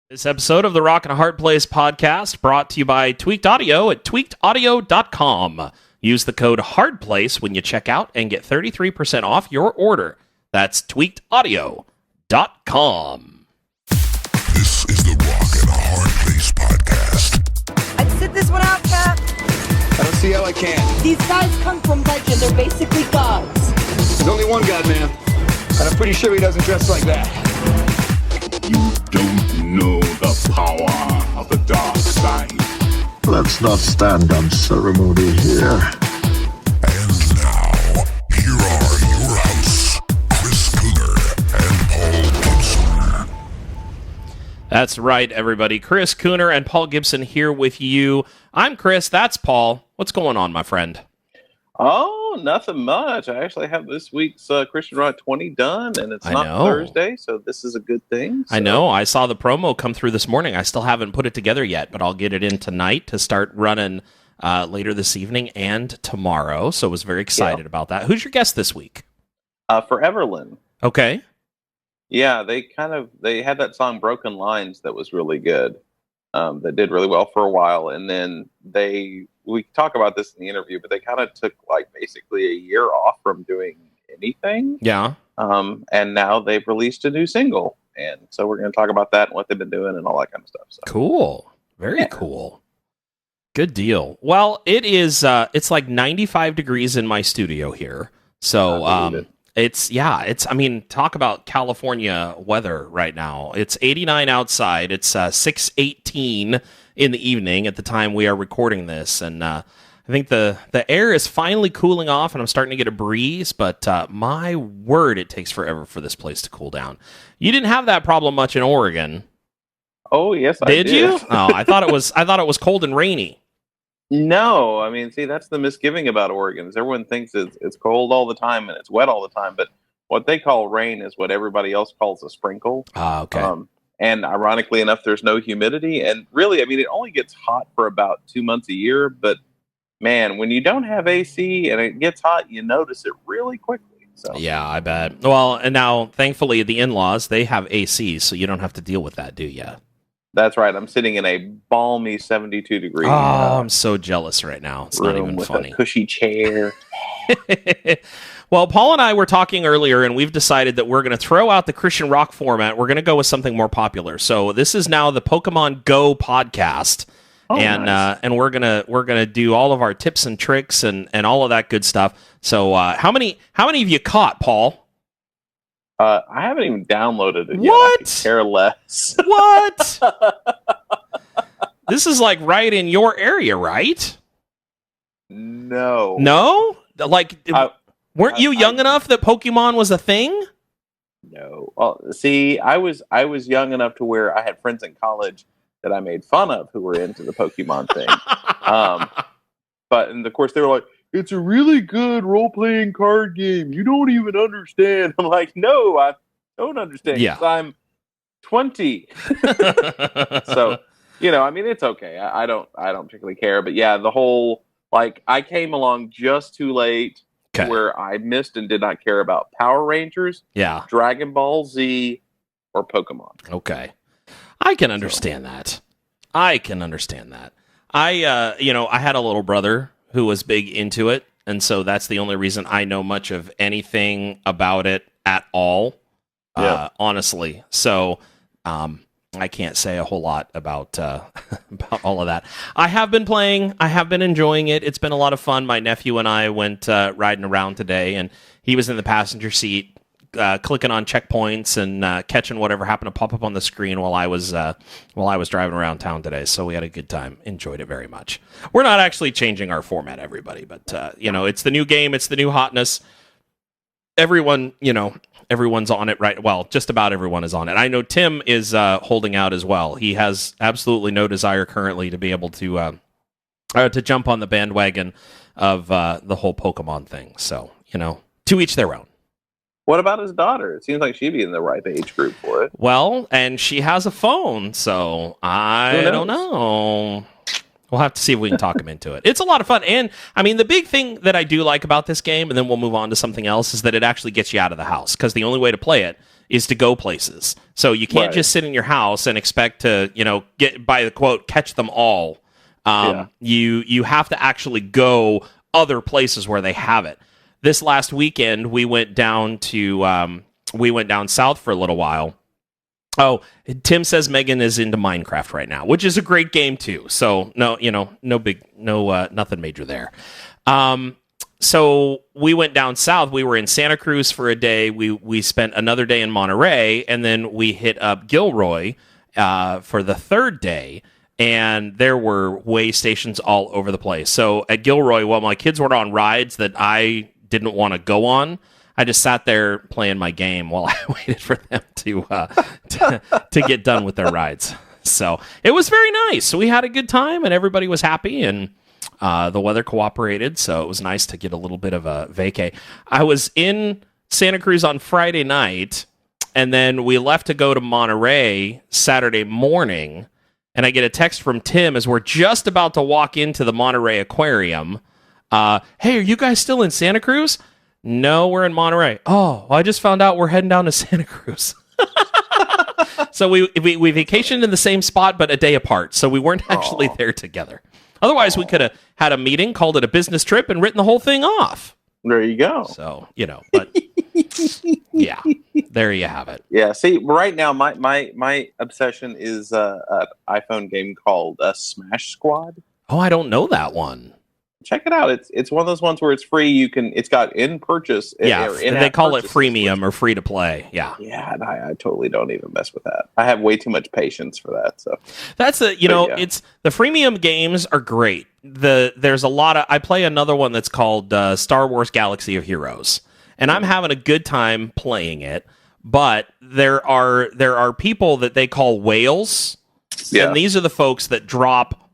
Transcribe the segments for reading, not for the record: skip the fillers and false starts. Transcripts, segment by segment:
This episode of the Rock and a Hard Place podcast brought to you by Tweaked Audio at tweakedaudio.com. Use the code HARDPLACE when you check out and get 33% off your order. That's tweakedaudio.com. This is the Rock and a Hard Place podcast. I'd sit this one out, Cap. I don't see how I can. These guys come from legend. They're basically gods. There's only one God, man. And I'm pretty sure he doesn't dress like that. You don't know the power of the dark side. Let's not stand on ceremony here. And now, here are your hosts, Chris Cooner and Paul Gibson. That's right, everybody. Chris Cooner and Paul Gibson here with you. I'm Chris. That's Paul. What's going on, my friend? Oh, nothing much. I actually have this week's Christian Rock 20 done, and it's not Thursday, so this is a good thing. So. I know. I saw the promo come through this morning. I still haven't put it together yet, but I'll get it in tonight to start running later this evening and tomorrow, so I was very excited about that. Who's your guest this week? For Everlyn. Okay. Yeah, they had that song Broken Lines that was really good. That did really well for a while, and then we talk about this in the interview, but they kind of took like basically a year off from doing anything. Yeah. And now they've released a new single, and so we're going to talk about that and what they've been doing and all that kind of stuff. So. Cool. Very cool. Good deal. Well, it's like 95 degrees in my studio here. So, talk about California weather right now. It's 89 outside. It's 6:18 in the evening at the time we are recording this, and I think the air is finally cooling off, and I'm starting to get a breeze, but my word, it takes forever for this place to cool down. You didn't have that problem much in Oregon. Oh, yes, I did. Did you? Oh, I thought it was cold and rainy. No, I mean, see, that's the misgiving about Oregon. Is everyone thinks it's cold all the time and it's wet all the time, but what they call rain is what everybody else calls a sprinkle. Ah, okay. And ironically enough, there's no humidity. And really, I mean, it only gets hot for about 2 months a year. But man, when you don't have AC and it gets hot, you notice it really quickly. So yeah, I bet. Well, and now, thankfully, the in-laws, they have AC, so you don't have to deal with that, do you? That's right. I'm sitting in a balmy 72 degree. Oh, I'm so jealous right now. It's not even with funny. A cushy chair. Well, Paul and I were talking earlier, and we've decided that we're going to throw out the Christian rock format. We're going to go with something more popular. So this is now the Pokemon Go podcast, nice. And we're gonna do all of our tips and tricks and all of that good stuff. So how many have you caught, Paul? I haven't even downloaded it yet. What? I could care less. What? This is like right in your area, right? No. No? Like, weren't you young enough that Pokemon was a thing? No. Well, see, I was young enough to where I had friends in college that I made fun of who were into the Pokemon thing. And of course they were like, "It's a really good role-playing card game. You don't even understand." I'm like, "No, I don't understand. Yeah. 'Cause I'm 20." So, I mean, it's okay. I don't particularly care. But yeah, the whole, like, I came along just too late. Okay. Where I missed and did not care about Power Rangers, Yeah. Dragon Ball Z, or Pokemon. Okay. I can understand that. I had a little brother who was big into it, and so that's the only reason I know much of anything about it at all, honestly. So I can't say a whole lot about about all of that. I have been playing. I have been enjoying it. It's been a lot of fun. My nephew and I went riding around today, and he was in the passenger seat, clicking on checkpoints and catching whatever happened to pop up on the screen while I was driving around town today. So we had a good time. Enjoyed it very much. We're not actually changing our format, everybody, but it's the new game. It's the new hotness. Everyone, everyone's on it, right? Well, just about everyone is on it. I know Tim is holding out as well. He has absolutely no desire currently to be able to jump on the bandwagon of the whole Pokemon thing. So, to each their own. What about his daughter? It seems like she'd be in the right age group for it. Well, and she has a phone, so I don't know. We'll have to see if we can talk him into it. It's a lot of fun. And, I mean, the big thing that I do like about this game, and then we'll move on to something else, is that it actually gets you out of the house, because the only way to play it is to go places. So you can't just sit in your house and expect to, get, by the quote, catch them all. You have to actually go other places where they have it. This last weekend, we went down south for a little while. Oh, Tim says Megan is into Minecraft right now, which is a great game too. So nothing major there. So we went down south. We were in Santa Cruz for a day. We spent another day in Monterey, and then we hit up Gilroy for the third day. And there were way stations all over the place. So at Gilroy, while my kids were on rides that I didn't want to go on, I just sat there playing my game while I waited for them to get done with their rides. So it was very nice. We had a good time, and everybody was happy, and the weather cooperated, so it was nice to get a little bit of a vacay. I was in Santa Cruz on Friday night, and then we left to go to Monterey Saturday morning, and I get a text from Tim as we're just about to walk into the Monterey Aquarium. Hey, are you guys still in Santa Cruz? No, we're in Monterey. Oh, I just found out we're heading down to Santa Cruz. So we vacationed in the same spot, but a day apart. So we weren't actually there together. Otherwise, we could have had a meeting, called it a business trip, and written the whole thing off. There you go. So, but yeah, there you have it. Yeah, see, right now, my obsession is an iPhone game called Smash Squad. Oh, I don't know that one. Check it out. It's one of those ones where it's free. It's got in purchase. Yeah, they call it freemium or free to play. Yeah, yeah. And I totally don't even mess with that. I have way too much patience for that. So that's it's the freemium games are great. There's a lot of. I play another one that's called Star Wars Galaxy of Heroes, and I'm having a good time playing it. But there are people that they call whales, and these are the folks that drop.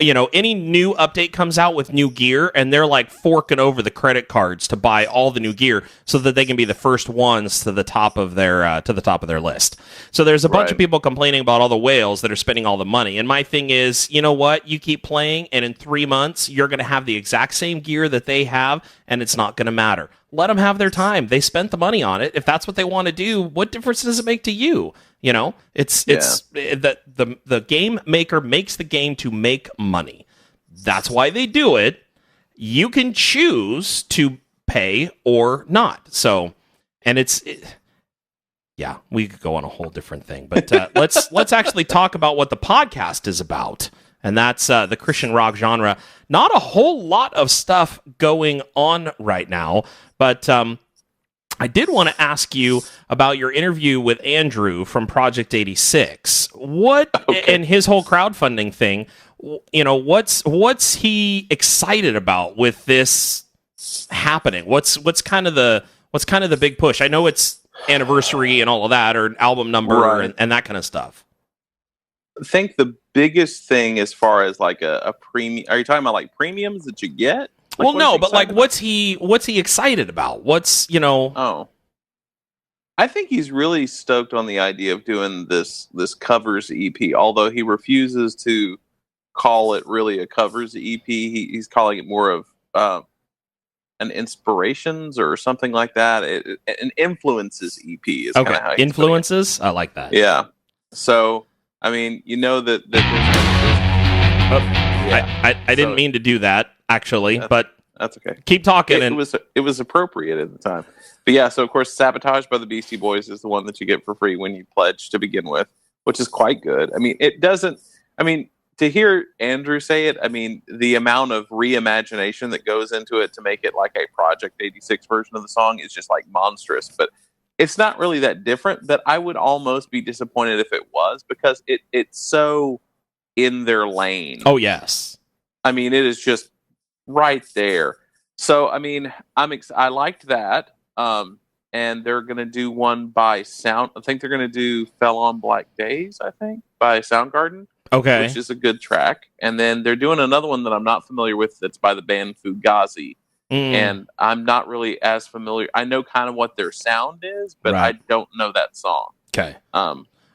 Any new update comes out with new gear, and they're like forking over the credit cards to buy all the new gear so that they can be the first ones to the top of their list. So there's a bunch of people complaining about all the whales that are spending all the money. And my thing is, you know what? You keep playing, and in 3 months, you're going to have the exact same gear that they have, and it's not going to matter. Let them have their time. They spent the money on it. If that's what they want to do, what difference does it make to you? It's the game maker makes the game to make money. That's why they do it. You can choose to pay or not. So, and we could go on a whole different thing, but let's actually talk about what the podcast is about, and that's the Christian rock genre. Not a whole lot of stuff going on right now, but I did want to ask you about your interview with Andrew from Project 86. And his whole crowdfunding thing. What's he excited about with this happening? What's kind of the big push? I know it's anniversary and all of that, or album number and that kind of stuff. I think the biggest thing as far as like a premium. Are you talking about like premiums that you get? Well, no, but like, what's he excited about? Oh, I think he's really stoked on the idea of doing this covers EP. Although he refuses to call it really a covers EP, he's calling it more of an inspirations or something like that. An influences EP is kind of how he's influences. I like that. Yeah. So I mean, that. I didn't mean to do that. Actually, but that's okay. Keep talking. It was appropriate at the time. But yeah, so of course, Sabotage by the Beastie Boys is the one that you get for free when you pledge to begin with, which is quite good. I mean, to hear Andrew say it, I mean, the amount of reimagination that goes into it to make it like a Project 86 version of the song is just like monstrous. But it's not really that different. That I would almost be disappointed if it was, because it's so in their lane. Oh yes. I mean, it is just right there. So, I mean, I liked that. And they're going to do one by Sound. I think they're going to do Fell on Black Days, I think, by Soundgarden. Okay. Which is a good track. And then they're doing another one that I'm not familiar with that's by the band Fugazi. And I'm not really as familiar. I know kind of what their sound is, but I don't know that song. Okay.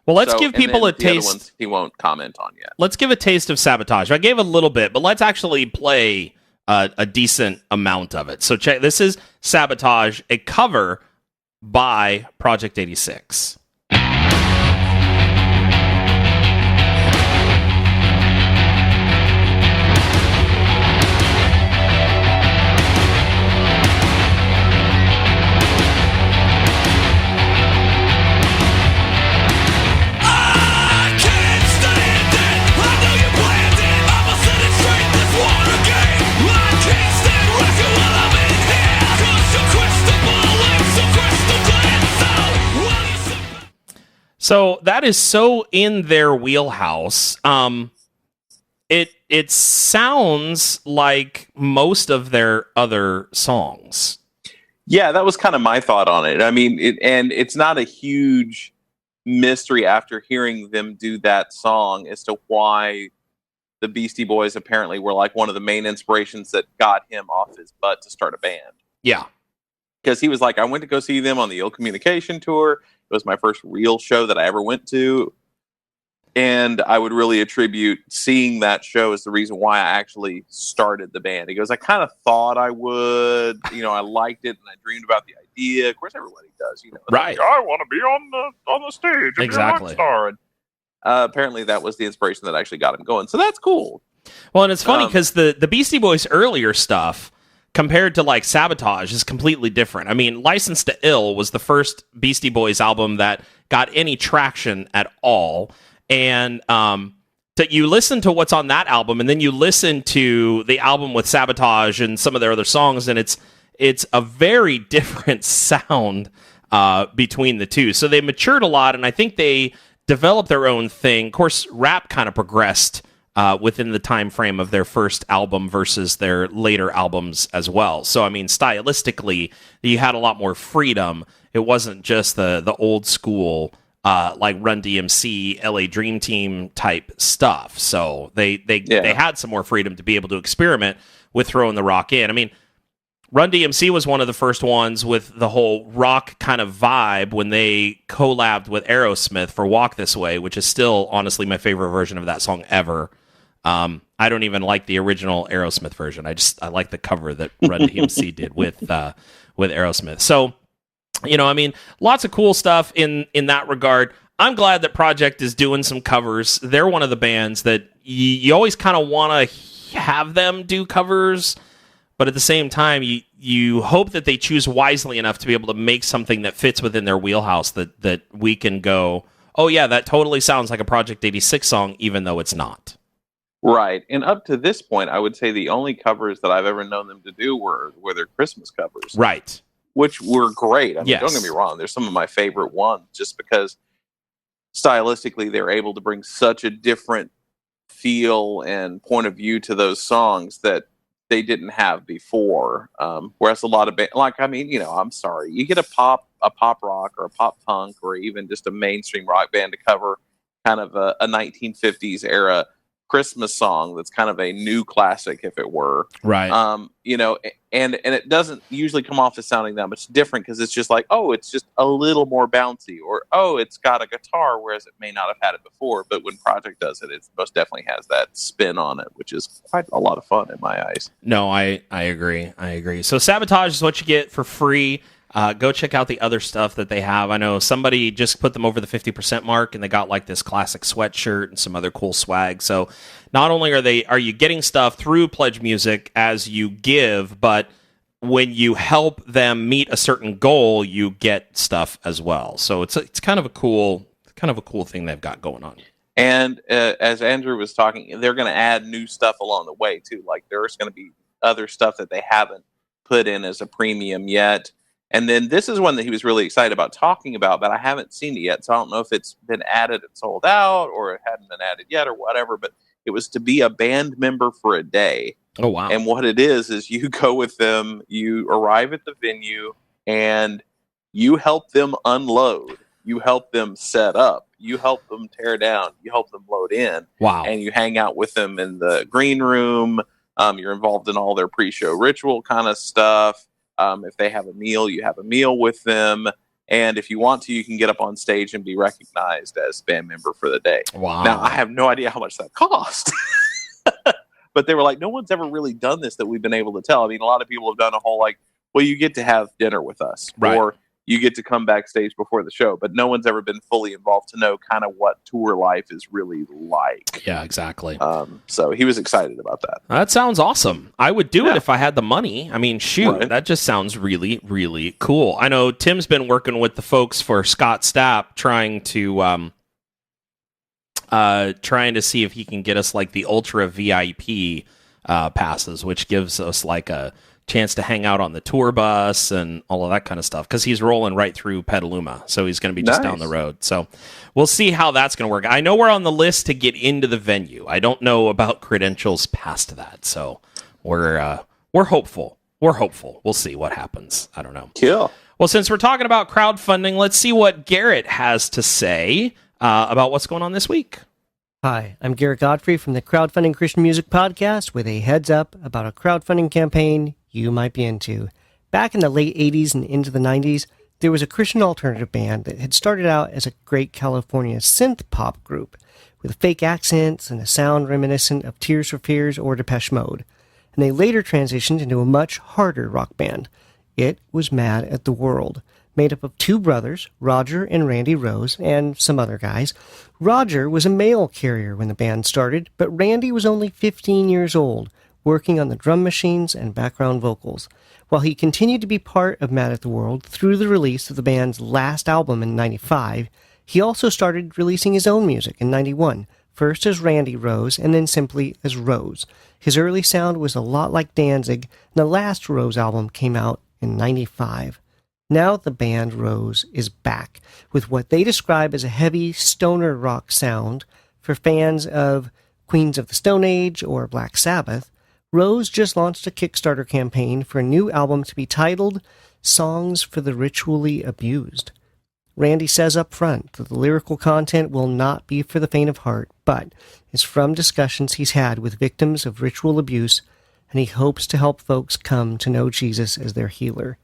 Well, let's give and people then a the other taste. ones he won't comment on yet. Let's give a taste of Sabotage. I gave a little bit, but let's actually play a decent amount of it. So check. This is Sabotage, a cover by Project 86. So that is so in their wheelhouse. It sounds like most of their other songs. Yeah, that was kind of my thought on it. I mean, it's not a huge mystery after hearing them do that song as to why the Beastie Boys apparently were like one of the main inspirations that got him off his butt to start a band. Yeah. Because he was like, I went to go see them on the Ill Communication tour. It was my first real show that I ever went to. And I would really attribute seeing that show as the reason why I actually started the band. He goes, I kind of thought I would. I liked it and I dreamed about the idea. Of course, everybody does. Right. Like, I want to be on the stage. And Exactly. Be a rock star. And, apparently, that was the inspiration that actually got him going. So that's cool. Well, and it's funny because the Beastie Boys' earlier stuff compared to like Sabotage is completely different. I mean, License to Ill was the first Beastie Boys album that got any traction at all. And that you listen to what's on that album, and then you listen to the album with Sabotage and some of their other songs, and it's a very different sound between the two. So they matured a lot, and I think they developed their own thing. Of course, rap kind of progressed within the time frame of their first album versus their later albums as well. So I mean, stylistically, you had a lot more freedom. It wasn't just the old school like Run DMC, LA Dream Team type stuff. So they had some more freedom to be able to experiment with throwing the rock in. I mean, Run DMC was one of the first ones with the whole rock kind of vibe when they collabed with Aerosmith for Walk This Way, which is still honestly my favorite version of that song ever. I don't even like the original Aerosmith version. I like the cover that Run DMC did with Aerosmith. So, I mean, lots of cool stuff in that regard. I'm glad that Project is doing some covers. They're one of the bands that you always kind of want to have them do covers, but at the same time, you hope that they choose wisely enough to be able to make something that fits within their wheelhouse that we can go, oh yeah, that totally sounds like a Project 86 song, even though it's not. Right. And up to this point, I would say the only covers that I've ever known them to do were their Christmas covers. Right. Which were great. I mean, yes. Don't get me wrong. They're some of my favorite ones just because stylistically they're able to bring such a different feel and point of view to those songs that they didn't have before. Whereas a lot of I'm sorry, you get a pop rock or a pop punk or even just a mainstream rock band to cover kind of a 1950s era Christmas song that's kind of a new classic, if it were. Right. And it doesn't usually come off as sounding that much different because it's just like, oh, it's just a little more bouncy, or oh, it's got a guitar, whereas it may not have had it before. But when Project does it, it most definitely has that spin on it, which is quite a lot of fun in my eyes. No, I agree. So Sabotage is what you get for free. Go check out the other stuff that they have. I know somebody just put them over the 50% mark, and they got like this classic sweatshirt and some other cool swag. So not only are you getting stuff through Pledge Music as you give, but when you help them meet a certain goal, you get stuff as well. So it's kind of a cool thing they've got going on. And as Andrew was talking, they're going to add new stuff along the way too. Like there's going to be other stuff that they haven't put in as a premium yet. And then this is one that he was really excited about talking about, but I haven't seen it yet. So I don't know if it's been added and sold out or it hadn't been added yet or whatever, but it was to be a band member for a day. Oh, wow. And what it is you go with them, you arrive at the venue, and you help them unload. You help them set up. You help them tear down. You help them load in. Wow. And you hang out with them in the green room. You're involved in all their pre-show ritual kind of stuff. If they have a meal, you have a meal with them. And if you want to, you can get up on stage and be recognized as band member for the day. Wow. Now, I have no idea how much that cost. But they were like, no one's ever really done this that we've been able to tell. I mean, a lot of people have done a whole well, you get to have dinner with us. Right. Or you get to come backstage before the show. But no one's ever been fully involved to know kind of what tour life is really like. Yeah, exactly. So he was excited about that. That sounds awesome. I would do it if I had the money. I mean, shoot, Right. that just sounds really, really cool. I know Tim's been working with the folks for Scott Stapp trying to see if he can get us like the Ultra VIP passes, which gives us like a chance to hang out on the tour bus and all of that kind of stuff, because he's rolling right through Petaluma, so he's going to be just down the road. So we'll see how that's going to work. I know we're on the list to get into the venue. I don't know about credentials past that, so we're hopeful. We're hopeful. We'll see what happens. I don't know. Cool. Well, since we're talking about crowdfunding, let's see what Garrett has to say about what's going on this week. Hi, I'm Garrett Godfrey from the Crowdfunding Christian Music Podcast with a heads up about a crowdfunding campaign you might be into. Back in the late 80s and into the 90s, there was a Christian alternative band that had started out as a great California synth pop group with fake accents and a sound reminiscent of Tears for Fears or Depeche Mode. And they later transitioned into a much harder rock band. It was Mad at the World, made up of two brothers, Roger and Randy Rose, and some other guys. Roger was a mail carrier when the band started, but Randy was only 15 years old, working on the drum machines and background vocals. While he continued to be part of Mad at the World through the release of the band's last album in 95, he also started releasing his own music in 91, first as Randy Rose and then simply as Rose. His early sound was a lot like Danzig, and the last Rose album came out in 95. Now the band Rose is back with what they describe as a heavy stoner rock sound. For fans of Queens of the Stone Age or Black Sabbath, Rose just launched a Kickstarter campaign for a new album to be titled Songs for the Ritually Abused. Randy says up front that the lyrical content will not be for the faint of heart, but is from discussions he's had with victims of ritual abuse, and he hopes to help folks come to know Jesus as their healer.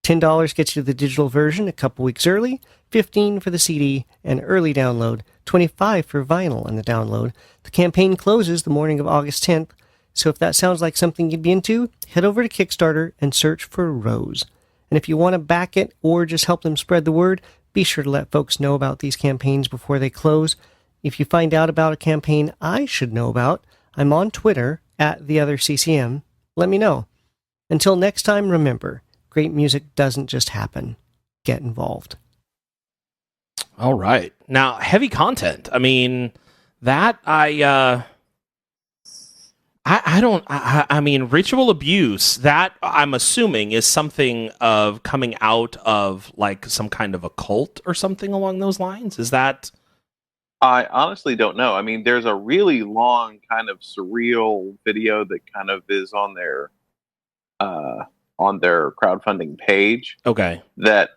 $10 gets you the digital version a couple weeks early, $15 for the CD and early download, $25 for vinyl and the download. The campaign closes the morning of August 10th, so if that sounds like something you'd be into, head over to Kickstarter and search for Rose. And if you want to back it or just help them spread the word, be sure to let folks know about these campaigns before they close. If you find out about a campaign I should know about, I'm on Twitter @TheOtherCCM. Let me know. Until next time, remember, great music doesn't just happen. Get involved. All right. Now, heavy content. I mean, that I mean, ritual abuse, that I'm assuming is something of coming out of like some kind of a cult or something along those lines. Is that? I honestly don't know. I mean, there's a really long kind of surreal video that kind of is on their crowdfunding page. Okay. That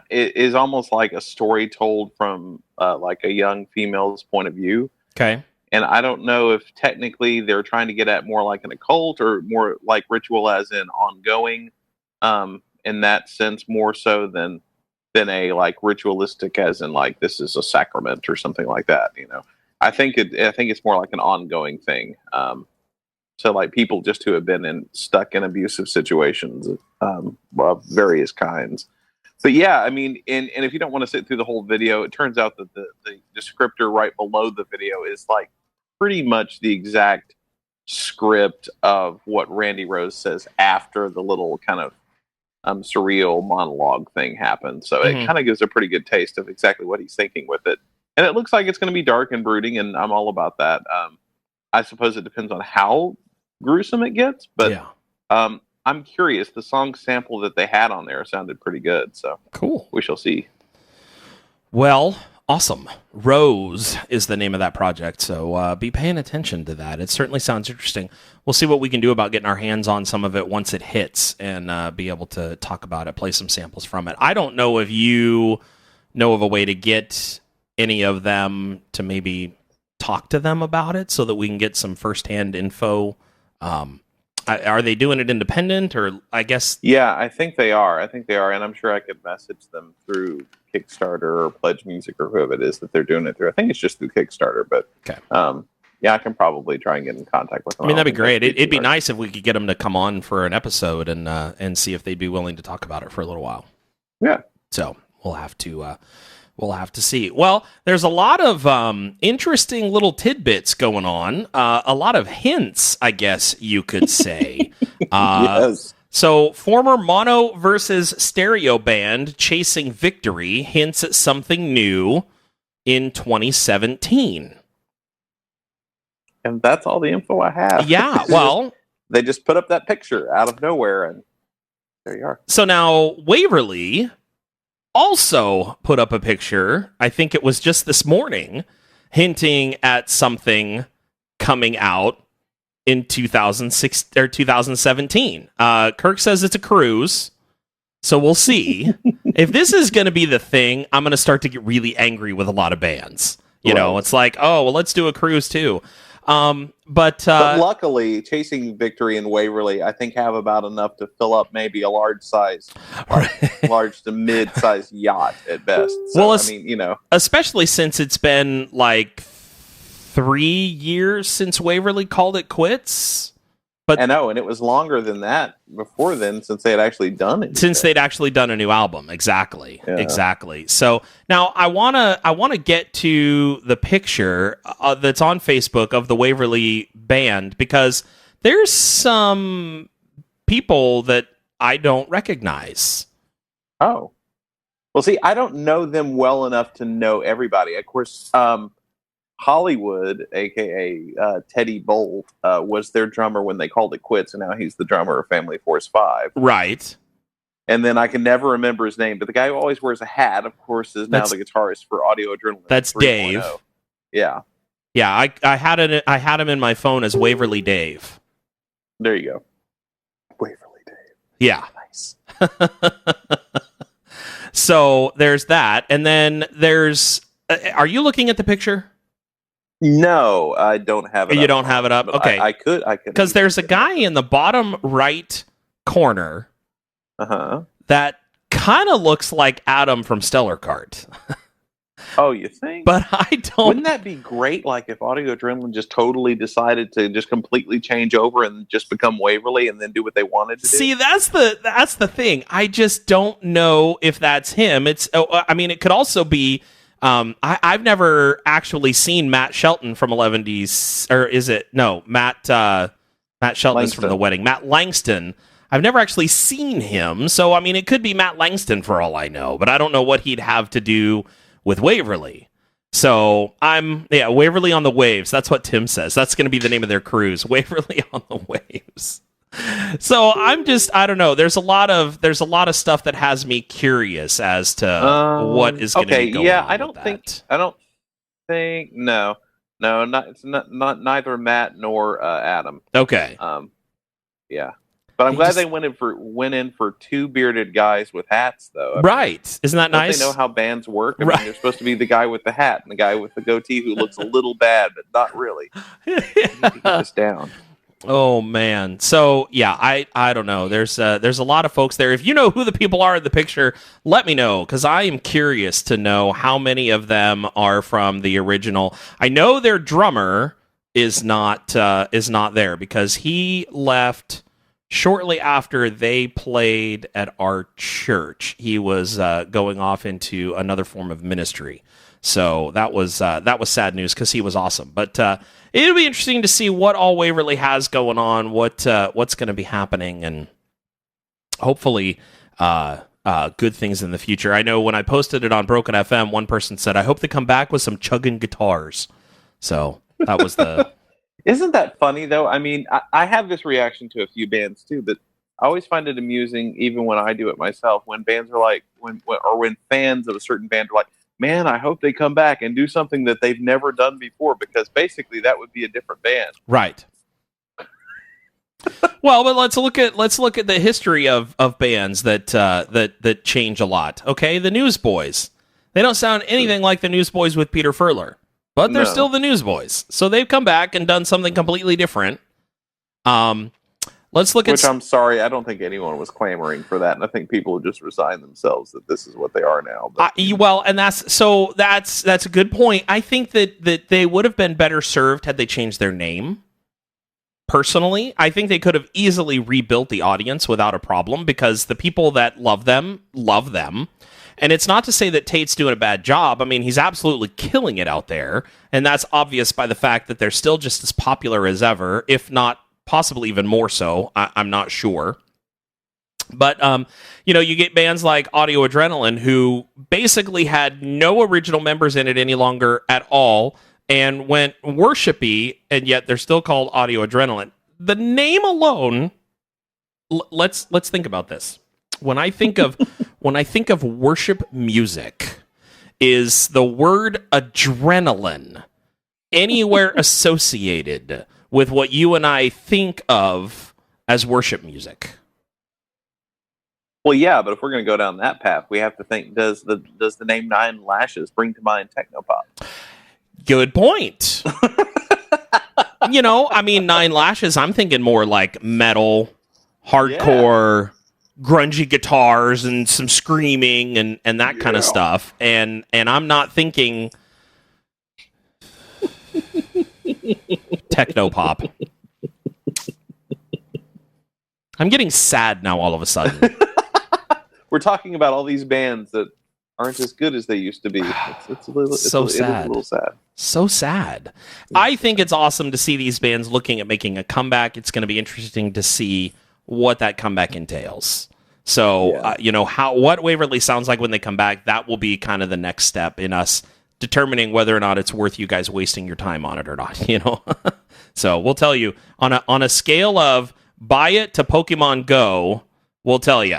it is almost like a story told from like a young female's point of view. Okay. And I don't know if technically they're trying to get at more like an occult or more like ritual as in ongoing, in that sense, more so than a like ritualistic as in like this is a sacrament or something like that. You know, I think it's more like an ongoing thing. So like people just who have been stuck in abusive situations of various kinds. But yeah, I mean, and if you don't want to sit through the whole video, it turns out that the descriptor right below the video is like pretty much the exact script of what Randy Rose says after the little kind of surreal monologue thing happens. So it kind of gives a pretty good taste of exactly what he's thinking with it. And it looks like it's going to be dark and brooding, and I'm all about that. I suppose it depends on how gruesome it gets, but yeah. I'm curious. The song sample that they had on there sounded pretty good, so cool. We shall see. Well, awesome. Rose is the name of that project, so be paying attention to that. It certainly sounds interesting. We'll see what we can do about getting our hands on some of it once it hits and be able to talk about it, play some samples from it. I don't know if you know of a way to get any of them to maybe talk to them about it so that we can get some firsthand info. Are they doing it independent, or I guess? Yeah, I think they are. And I'm sure I could message them through Kickstarter or Pledge Music or whoever it is that they're doing it through. I think it's just through Kickstarter, but Okay. yeah, I can probably try and get in contact with them. I mean, that'd be great. It'd be nice if we could get them to come on for an episode and see if they'd be willing to talk about it for a little while. Yeah. So we'll have to see. Well, there's a lot of interesting little tidbits going on. A lot of hints, I guess you could say. Yes. So, former mono versus stereo band chasing victory hints at something new in 2017. And that's all the info I have. Yeah, well, they just put up that picture out of nowhere, and there you are. So now Waverly also put up a picture, I think it was just this morning, hinting at something coming out in 2006 or 2017. Kirk says it's a cruise, so we'll see. If this is going to be the thing, I'm going to start to get really angry with a lot of bands. You know, it's like, oh, well, let's do a cruise too. But luckily, Chasing Victory and Waverly, I think, have about enough to fill up maybe a large to mid-size yacht at best. So, well, I mean, you know, especially since it's been like 3 years since Waverly called it quits. But I know, and it was longer than that before then, since they had actually done it. Since they'd actually done a new album, exactly. So now I wanna get to the picture that's on Facebook of the Waverly band, because there's some people that I don't recognize. Oh, well, see, I don't know them well enough to know everybody. Of course, Hollywood, a.k.a. Teddy Bolt, was their drummer when they called it quits, and now he's the drummer of Family Force 5. Right. And then I can never remember his name, but the guy who always wears a hat, of course, is now the guitarist for Audio Adrenaline. That's 3.0. Dave. Yeah. Yeah, I had him in my phone as Waverly Dave. There you go. Waverly Dave. Yeah. Nice. So there's that, and then there's... are you looking at the picture? No, I don't have it up. You don't have it up? Okay. I could. Because there's a guy in the bottom right corner that kind of looks like Adam from Stellar Cart. Oh, you think? But I don't... Wouldn't that be great, like, if Audio Adrenaline just totally decided to just completely change over and just become Waverly and then do what they wanted to do? See, that's the thing. I just don't know if that's him. I mean, it could also be... I've never actually seen Matt Shelton from 11D's, or is it? No, Matt Shelton Langston. is from The Wedding. Matt Langston. I've never actually seen him, so I mean, it could be Matt Langston for all I know, but I don't know what he'd have to do with Waverly. So Waverly on the Waves. That's what Tim says. That's going to be the name of their cruise, Waverly on the Waves. So I don't know. There's a lot of stuff that has me curious as to what is going to be going on. I don't think. No, it's not neither Matt nor Adam. Okay. Yeah, but I'm glad they went in for two bearded guys with hats, though. Right? Isn't that nice? They know how bands work. I mean, you're supposed to be the guy with the hat and the guy with the goatee who looks a little bad, but not really. You need to get this down. Oh man. So yeah, I don't know. There's a lot of folks there. If you know who the people are in the picture, let me know, because I am curious to know how many of them are from the original. I know their drummer is not there, because he left shortly after they played at our church. He was going off into another form of ministry. So that was sad news, because he was awesome. But it'll be interesting to see what all Waverly has going on, what's going to be happening, and hopefully good things in the future. I know when I posted it on Broken FM, one person said, "I hope they come back with some chugging guitars." So that was the... Isn't that funny, though? I mean, I have this reaction to a few bands, too, but I always find it amusing, even when I do it myself, when bands are like, when fans of a certain band are like, man, I hope they come back and do something that they've never done before, because basically that would be a different band. Right. Well, but let's look at the history of bands that change a lot. Okay, the Newsboys. They don't sound anything like the Newsboys with Peter Furler, but they're still the Newsboys. So they've come back and done something completely different. Let's look Which at. I'm sorry, I don't think anyone was clamoring for that, and I think people have just resigned themselves that this is what they are now. But, Well, and that's a good point. I think that they would have been better served had they changed their name. Personally, I think they could have easily rebuilt the audience without a problem because the people that love them. And it's not to say that Tate's doing a bad job. I mean, he's absolutely killing it out there, and that's obvious by the fact that they're still just as popular as ever, if not possibly even more so. I'm not sure. But, you get bands like Audio Adrenaline who basically had no original members in it any longer at all and went worshipy, and yet they're still called Audio Adrenaline. The name alone, let's think about this. When I think of worship music, is the word adrenaline anywhere associated with what you and I think of as worship music? well, yeah, but if we're going to go down that path, we have to think: does the name Nine Lashes bring to mind technopop? Good point. Nine Lashes, I'm thinking more like metal, hardcore, grungy guitars and some screaming and that kind of stuff. And I'm not thinking technopop. I'm getting sad now all of a sudden. We're talking about all these bands that aren't as good as they used to be. It's a little So it is sad. a little sad. So sad. I think it's awesome to see these bands looking at making a comeback. It's going to be interesting to see what that comeback entails. So, what Waverly sounds like when they come back, that will be kind of the next step in us determining whether or not it's worth you guys wasting your time on it or not, So we'll tell you on a scale of buy it to Pokemon Go, we'll tell you.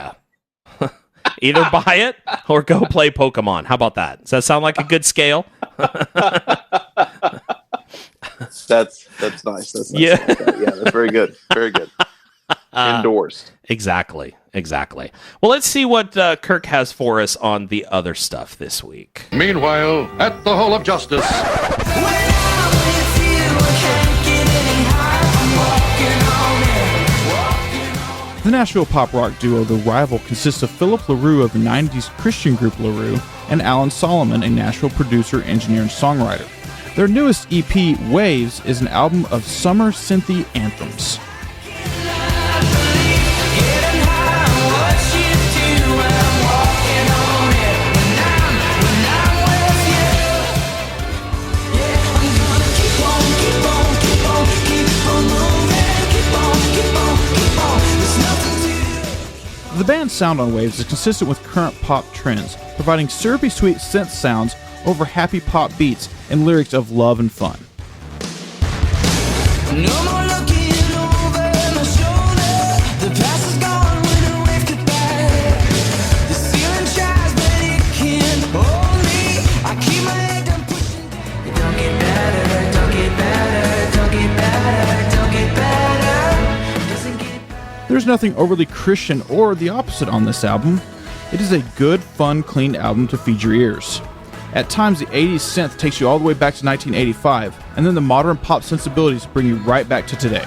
Either buy it or go play Pokemon. How about that? Does that sound like a good scale? That's nice. That's nice. Yeah. I like that. Yeah, that's very good. Very good. Endorsed. Exactly. Well, let's see what Kirk has for us on the other stuff this week. Meanwhile, at the Hall of Justice. The Nashville pop rock duo The Rival consists of Philip LaRue of the 90s Christian group LaRue and Alan Solomon, a Nashville producer, engineer, and songwriter. Their newest EP, Waves, is an album of summer synthy anthems. The band's sound on Waves is consistent with current pop trends, providing syrupy sweet synth sounds over happy pop beats and lyrics of love and fun. No more looking over my shoulder. The past is gone when a wave goodbye. The ceiling tries, but it can't hold me. I keep my head down pushing down. It don't get better, don't get better, don't get better, don't get better. Doesn't get better. There's nothing overly Christian or the opposite on this album. It is a good, fun, clean album to feed your ears. At times, the 80s synth takes you all the way back to 1985, and then the modern pop sensibilities bring you right back to today.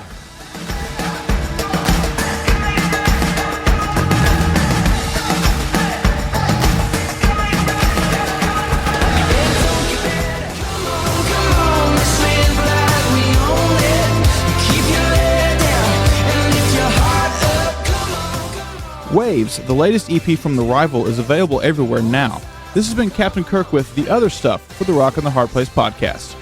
Waves, the latest EP from The Rival, is available everywhere now. This has been Captain Kirk with The Other Stuff for the Rock and the Hard Place podcast.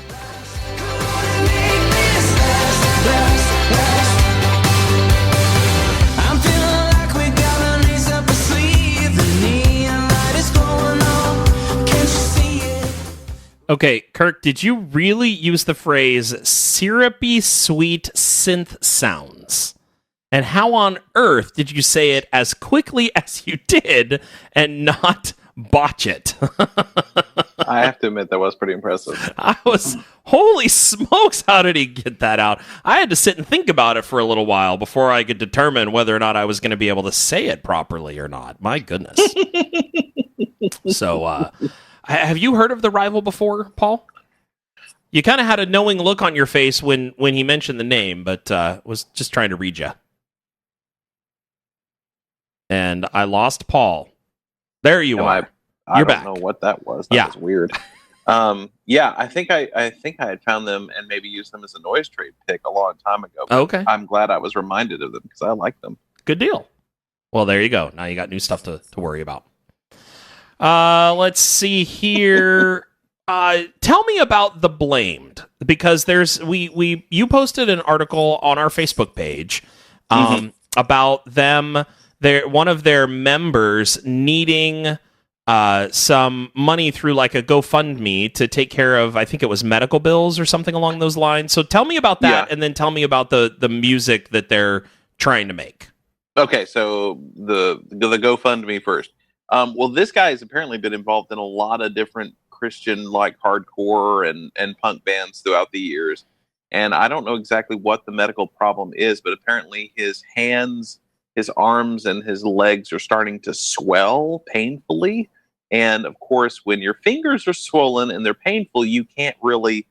I'm feeling like we got a lace up our sleeve. The neon light is going on. Can't you see it? Okay, Kirk, did you really use the phrase syrupy sweet synth sounds? And how on earth did you say it as quickly as you did and not botch it? I have to admit that was pretty impressive. Holy smokes, how did he get that out? I had to sit and think about it for a little while before I could determine whether or not I was going to be able to say it properly or not. My goodness. So, have you heard of The Rival before, Paul? You kind of had a knowing look on your face when he mentioned the name, but was just trying to read you. and I lost Paul. There you are. I You're don't back. know what that was. That was weird. Yeah, I think I had found them and maybe used them as a noise trade pick a long time ago. But Okay. I'm glad I was reminded of them because I like them. Good deal. Well, there you go. Now you got new stuff to worry about. Let's see here. Tell me about the Blamed, because you posted an article on our Facebook page about them. One of their members needing some money through like a GoFundMe to take care of, I think it was medical bills or something along those lines. So tell me about that, and then tell me about the music that they're trying to make. Okay, so the GoFundMe first. Well, this guy has apparently been involved in a lot of different Christian like hardcore and punk bands throughout the years, and I don't know exactly what the medical problem is, but apparently his hands, his arms, and his legs are starting to swell painfully. And of course, when your fingers are swollen and they're painful, you can't really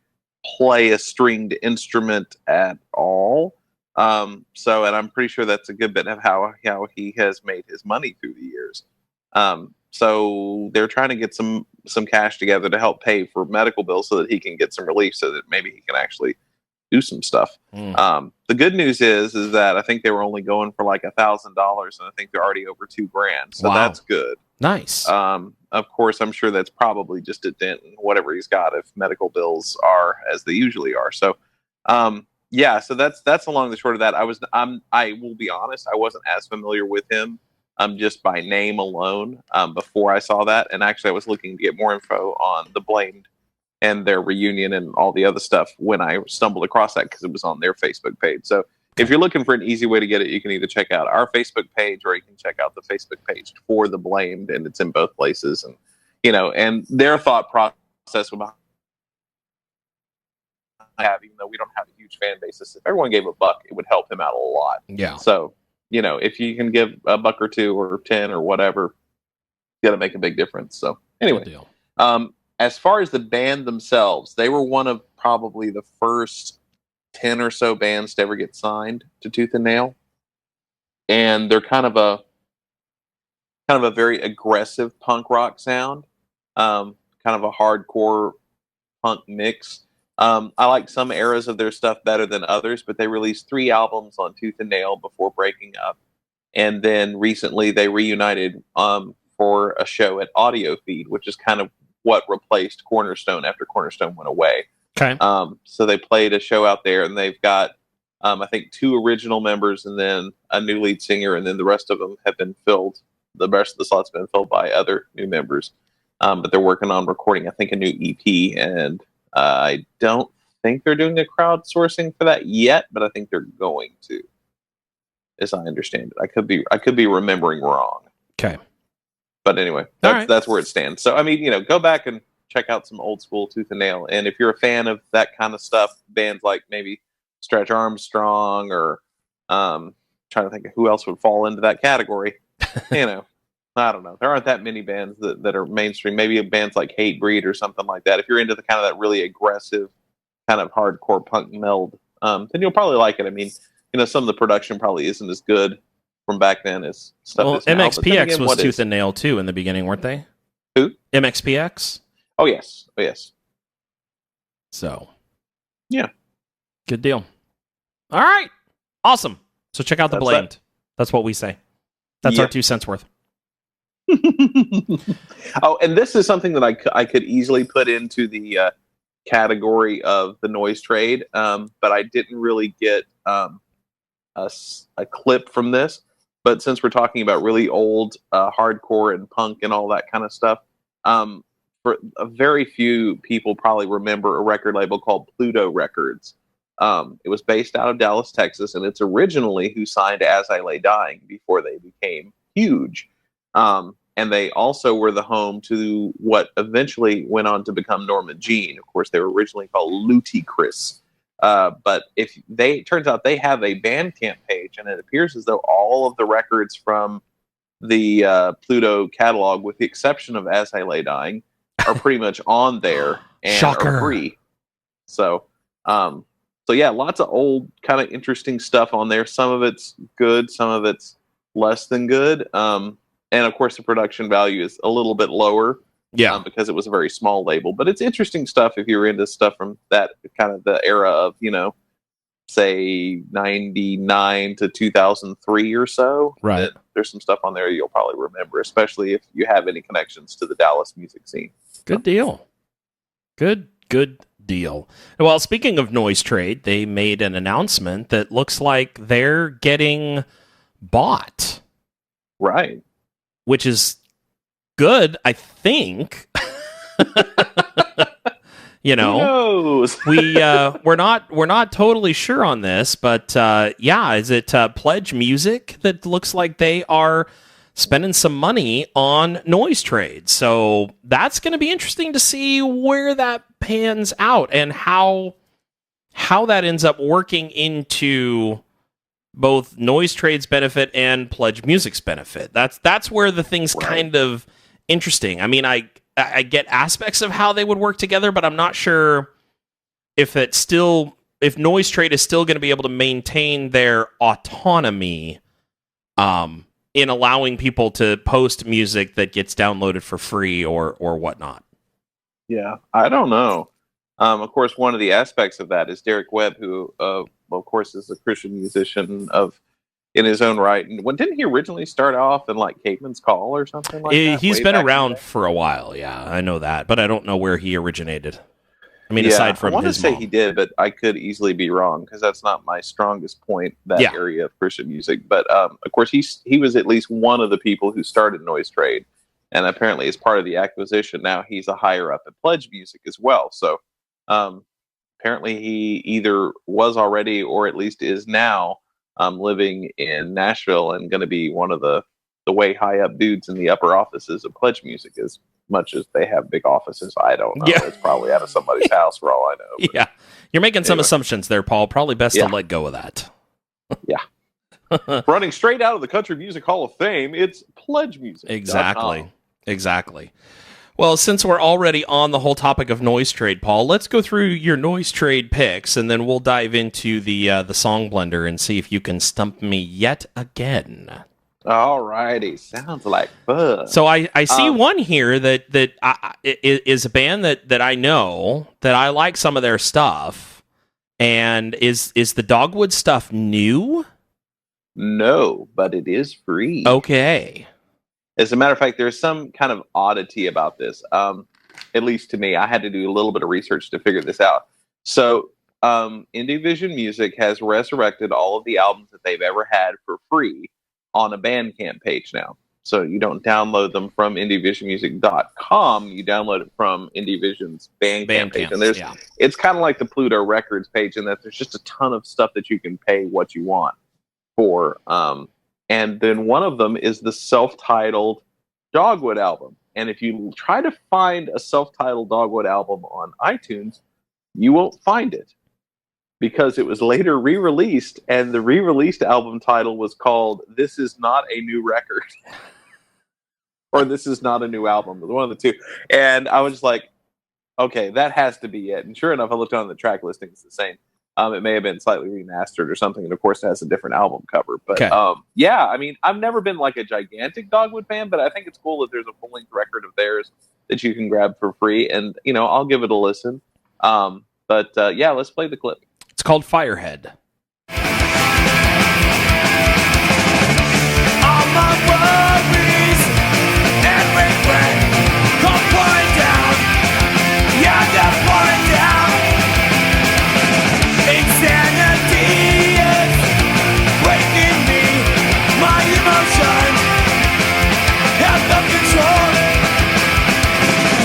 play a stringed instrument at all. So, and I'm pretty sure that's a good bit of how he has made his money through the years. So they're trying to get some cash together to help pay for medical bills so that he can get some relief, so that maybe he can actually do some stuff. The good news is that I think they were only going for like $1,000, and I think they're already over $2,000. So that's good. Nice. Of course, I'm sure that's probably just a dent in whatever he's got if medical bills are as they usually are. So, yeah. So that's along the short of that. I will be honest, I wasn't as familiar with him just by name alone before I saw that, and actually I was looking to get more info on the Blamed and their reunion and all the other stuff when I stumbled across that, because it was on their Facebook page. So if you're looking for an easy way to get it, you can either check out our Facebook page, or you can check out the Facebook page for the Blamed, and it's in both places. And and their thought process behind, even though we don't have a huge fan base, if everyone gave $1, it would help him out a lot. Yeah. So if you can give $1 or $2 or 10 or whatever, it's gonna make a big difference. So anyway, Good deal. As far as the band themselves, they were one of probably the first 10 or so bands to ever get signed to Tooth and Nail, and they're kind of a very aggressive punk rock sound, kind of a hardcore punk mix. I like some eras of their stuff better than others, but they released 3 albums on Tooth and Nail before breaking up, and then recently they reunited for a show at Audio Feed, which is kind of what replaced Cornerstone after Cornerstone went away. Okay. So they played a show out there, and they've got I think 2 original members and then a new lead singer, and then the rest of them have been filled. The rest of the slots have been filled by other new members. But they're working on recording, I think, a new EP, and I don't think they're doing a crowdsourcing for that yet, but I think they're going to, as I understand it. I could be remembering wrong. Okay. But anyway, that's where it stands. So, I mean, go back and check out some old school Tooth and Nail. And if you're a fan of that kind of stuff, bands like maybe Stretch Armstrong or trying to think of who else would fall into that category. I don't know. There aren't that many bands that are mainstream. Maybe bands like Hatebreed or something like that. If you're into the kind of that really aggressive kind of hardcore punk meld, then you'll probably like it. I mean, some of the production probably isn't as good from back then as stuff. Well, is now. MXPX was Tooth and Nail too in the beginning, weren't they? Who? MXPX. Oh yes. So, yeah, good deal. All right, awesome. So check out the Blamed. That's what we say. That's our 2 cents worth. Oh, and this is something that I could easily put into the category of the noise trade, but I didn't really get a clip from this. But since we're talking about really old hardcore and punk and all that kind of stuff, for a very few people probably remember a record label called Pluto Records. It was based out of Dallas, Texas, and it's originally who signed As I Lay Dying before they became huge. And they also were the home to what eventually went on to become Norma Jean. Of course, they were originally called Luti Chris. But it turns out they have a Bandcamp page, and it appears as though all of the records from the Pluto catalog, with the exception of As I Lay Dying, are pretty much on there and are free. So yeah, lots of old kind of interesting stuff on there. Some of it's good, some of it's less than good. And of course, the production value is a little bit lower. Yeah. Because it was a very small label. But it's interesting stuff if you're into stuff from that kind of the era of, say 99 to 2003 or so. Right. There's some stuff on there you'll probably remember, especially if you have any connections to the Dallas music scene. Good deal. Good deal. Well, speaking of Noise Trade, they made an announcement that looks like they're getting bought. Right. Which is good, I think. Who knows? we're not totally sure on this, but is it Pledge Music that looks like they are spending some money on Noise Trade? So that's going to be interesting to see where that pans out and how that ends up working into both Noise Trade's benefit and Pledge Music's benefit. That's where the thing's kind of interesting. I mean, I get aspects of how they would work together, but I'm not sure if Noise Trade is still going to be able to maintain their autonomy in allowing people to post music that gets downloaded for free or whatnot. Yeah, I don't know. Of course, one of the aspects of that is Derek Webb, who, of course, is a Christian musician in his own right. And didn't he originally start off in like Caveman's Call or something like that? He's been around for a while, yeah, I know that, but I don't know where he originated. I mean, aside from I want to say mom. he did, but I could easily be wrong because that's not my strongest point. That area of Christian music, but of course, he was at least one of the people who started Noise Trade, and apparently, as part of the acquisition, now he's a higher up at Pledge Music as well. So, apparently, he either was already or at least is now living in Nashville and going to be one of the way high up dudes in the upper offices of Pledge Music. As much as they have big offices, I don't know. Yeah. It's probably out of somebody's house for all I know. But Yeah, you're making some assumptions there, Paul. Probably best to let go of that. Yeah. Running straight out of the Country Music Hall of Fame, it's Pledge Music. Exactly. Well, since we're already on the whole topic of Noise Trade, Paul, let's go through your Noise Trade picks, and then we'll dive into the song blender and see if you can stump me yet again. All righty, sounds like fun. So I see one here that is a band that I know, that I like some of their stuff, and is the Dogwood stuff new? No, but it is free. Okay. As a matter of fact, there's some kind of oddity about this. At least to me, I had to do a little bit of research to figure this out. So, Indie Vision Music has resurrected all of the albums that they've ever had for free on a Bandcamp page now. So you don't download them from indievisionmusic.com. You download it from Indievision's Bandcamp page. And it's kind of like the Pluto Records page in that there's just a ton of stuff that you can pay what you want for. And then one of them is the self-titled Dogwood album. And if you try to find a self-titled Dogwood album on iTunes, you won't find it because it was later re-released, and the re-released album title was called This Is Not a New Record. Or This Is Not a New Album. One of the two. And I was just like, okay, that has to be it. And sure enough, I looked on the track listing, it's the same. It may have been slightly remastered or something, and of course it has a different album cover. But yeah, I mean, I've never been like a gigantic Dogwood fan, but I think it's cool that there's a full-length record of theirs that you can grab for free, and I'll give it a listen. But let's play the clip. It's called Firehead. All my worries and regret come pouring down. Yeah, they're pouring down. Insanity is breaking me. My emotions have no control.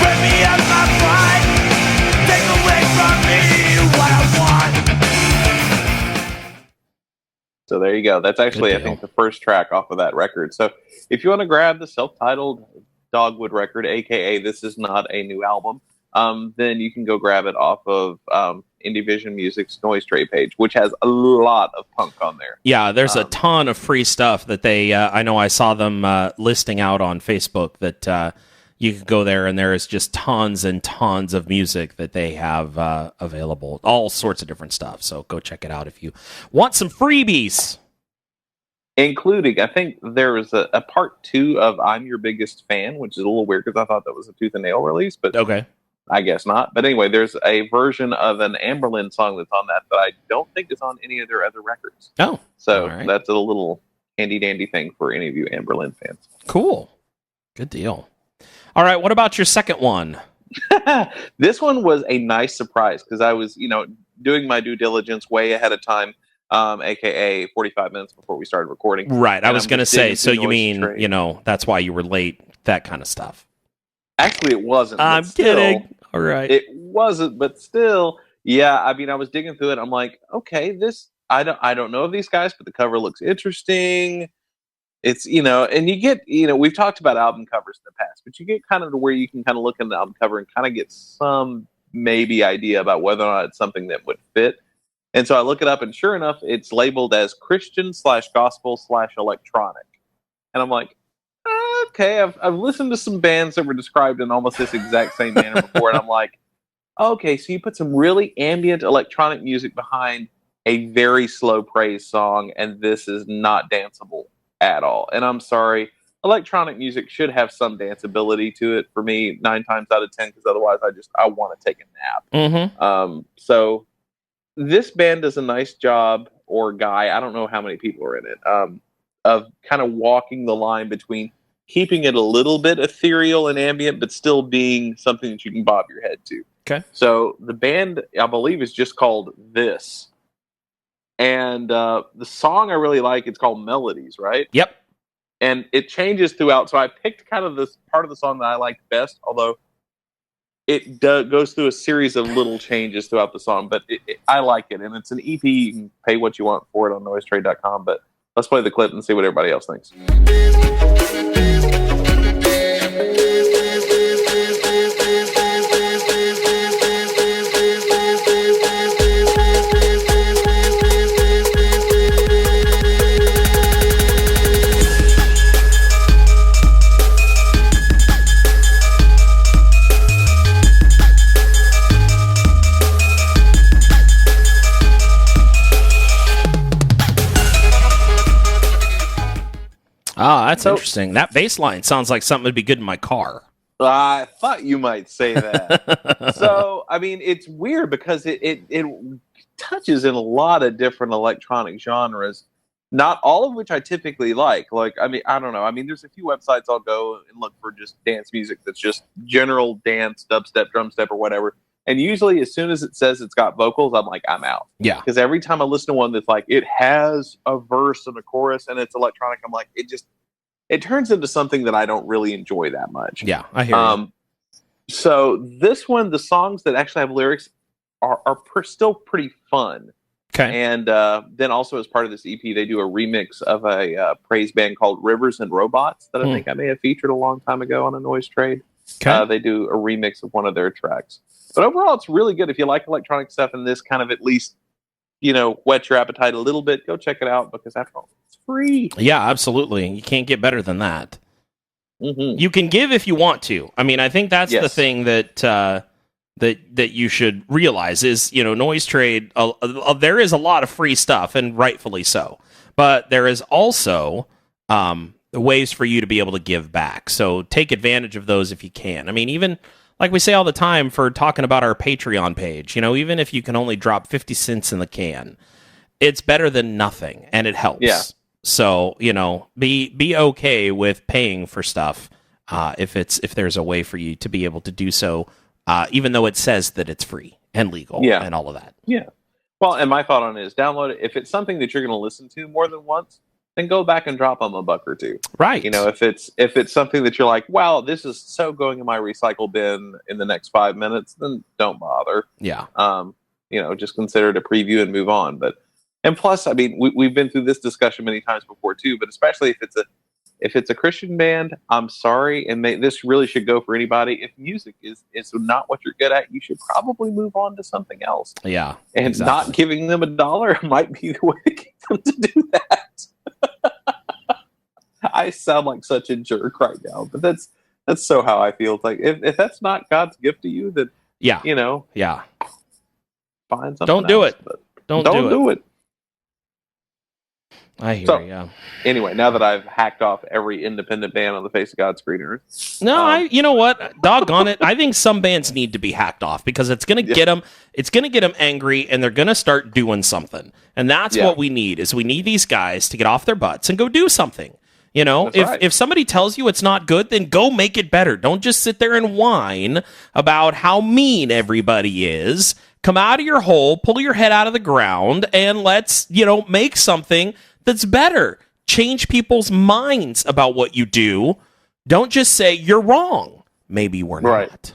Rip me of my pride. Take away from me what I want. So there you go. That's actually, I think, the first track off of that record. So if you want to grab the self-titled Dogwood record, aka This Is Not a New Album, then you can go grab it off of Indie Vision Music's Noise Trade page, which has a lot of punk on there. Yeah, there's a ton of free stuff that they, I know I saw them listing out on Facebook that you could go there and there is just tons and tons of music that they have available. All sorts of different stuff. So go check it out if you want some freebies. including, I think there was a part 2 of I'm Your Biggest Fan, which is a little weird because I thought that was a Tooth and Nail release, but Okay. I guess not. But anyway, there's a version of an Amberlynn song that's on that I don't think is on any of their other records. Oh. So all right. that's a little handy dandy thing for any of you Amberlynn fans. Cool. Good deal. All right. What about your second one? This one was a nice surprise because I was, doing my due diligence way ahead of time, aka 45 minutes before we started recording. Right. I And was I'm going to just say, digging so through you Noise mean, Trade. that's why you were late, that kind of stuff. Actually, it wasn't. but I'm still, kidding. All right. It wasn't, but still, yeah. I mean, I was digging through it. I'm like, okay, I don't know of these guys, but the cover looks interesting. It's and you get we've talked about album covers in the past, but you get kind of to where you can kind of look at the album cover and kind of get some maybe idea about whether or not it's something that would fit. And so I look it up, and sure enough, it's labeled as Christian/gospel/electronic, and I'm like, okay, I've listened to some bands that were described in almost this exact same manner before, and I'm like, okay, so you put some really ambient electronic music behind a very slow praise song, and this is not danceable at all. And I'm sorry, electronic music should have some danceability to it for me 9 times out of 10, because otherwise I want to take a nap. Mm-hmm. So this band does a nice job, or guy, I don't know how many people are in it, of kind of walking the line between keeping it a little bit ethereal and ambient, but still being something that you can bob your head to. Okay. So the band, I believe, is just called This. And the song I really like, it's called Melodies, right? Yep. And it changes throughout. So I picked kind of this part of the song that I liked best, although it goes through a series of little changes throughout the song. But I like it. And it's an EP. You can pay what you want for it on noisetrade.com. But let's play the clip and see what everybody else thinks. Ah, that's interesting. That bass line sounds like something that'd be good in my car. I thought you might say that. So, I mean, it's weird because it touches in a lot of different electronic genres, not all of which I typically like. Like, I mean, I don't know. I mean, there's a few websites I'll go and look for just dance music that's just general dance, dubstep, drum step, or whatever. And usually, as soon as it says it's got vocals, I'm like, I'm out. Yeah. Because every time I listen to one that's like, it has a verse and a chorus and it's electronic, I'm like, it turns into something that I don't really enjoy that much. Yeah, I hear you. So this one, the songs that actually have lyrics are still pretty fun. Okay. And then also as part of this EP, they do a remix of a praise band called Rivers and Robots that I think I may have featured a long time ago on a Noise Trade. Okay. They do a remix of one of their tracks. But overall, it's really good. If you like electronic stuff and this kind of at least, whet your appetite a little bit, go check it out because after all, it's free. Yeah, absolutely. You can't get better than that. Mm-hmm. You can give if you want to. I mean, I think that's the thing that that you should realize is, Noise Trade, there is a lot of free stuff, and rightfully so. But there is also ways for you to be able to give back. So take advantage of those if you can. I mean, even like we say all the time for talking about our Patreon page, even if you can only drop 50 cents in the can, it's better than nothing, and it helps. Yeah. So, be okay with paying for stuff if there's a way for you to be able to do so, even though it says that it's free and legal and all of that. Yeah. Well, and my thought on it is download it. If it's something that you're going to listen to more than once, then go back and drop them $1 or $2. Right. If it's something that you're like, wow, this is so going in my recycle bin in the next 5 minutes, then don't bother. Yeah. Just consider it a preview and move on. And plus, I mean, we've been through this discussion many times before too, but especially if it's a Christian band, I'm sorry, and this really should go for anybody. If music is not what you're good at, you should probably move on to something else. Yeah. And exactly. not giving them $1 might be the way to get them to do that. I sound like such a jerk right now, but that's so how I feel. It's like if that's not God's gift to you, then yeah, find something. Don't do else, it. But don't do it. I hear So- you. Anyway, now that I've hacked off every independent band on the face of God screener. No, you know what? Doggone it. I think some bands need to be hacked off because it's going to get them. It's going to get them angry, and they're going to start doing something. And that's what we need. Is we need these guys to get off their butts and go do something. You know, if somebody tells you it's not good, then go make it better. Don't just sit there and whine about how mean everybody is. Come out of your hole, pull your head out of the ground, and let's, make something that's better. Change people's minds about what you do. Don't just say you're wrong. Maybe we're not.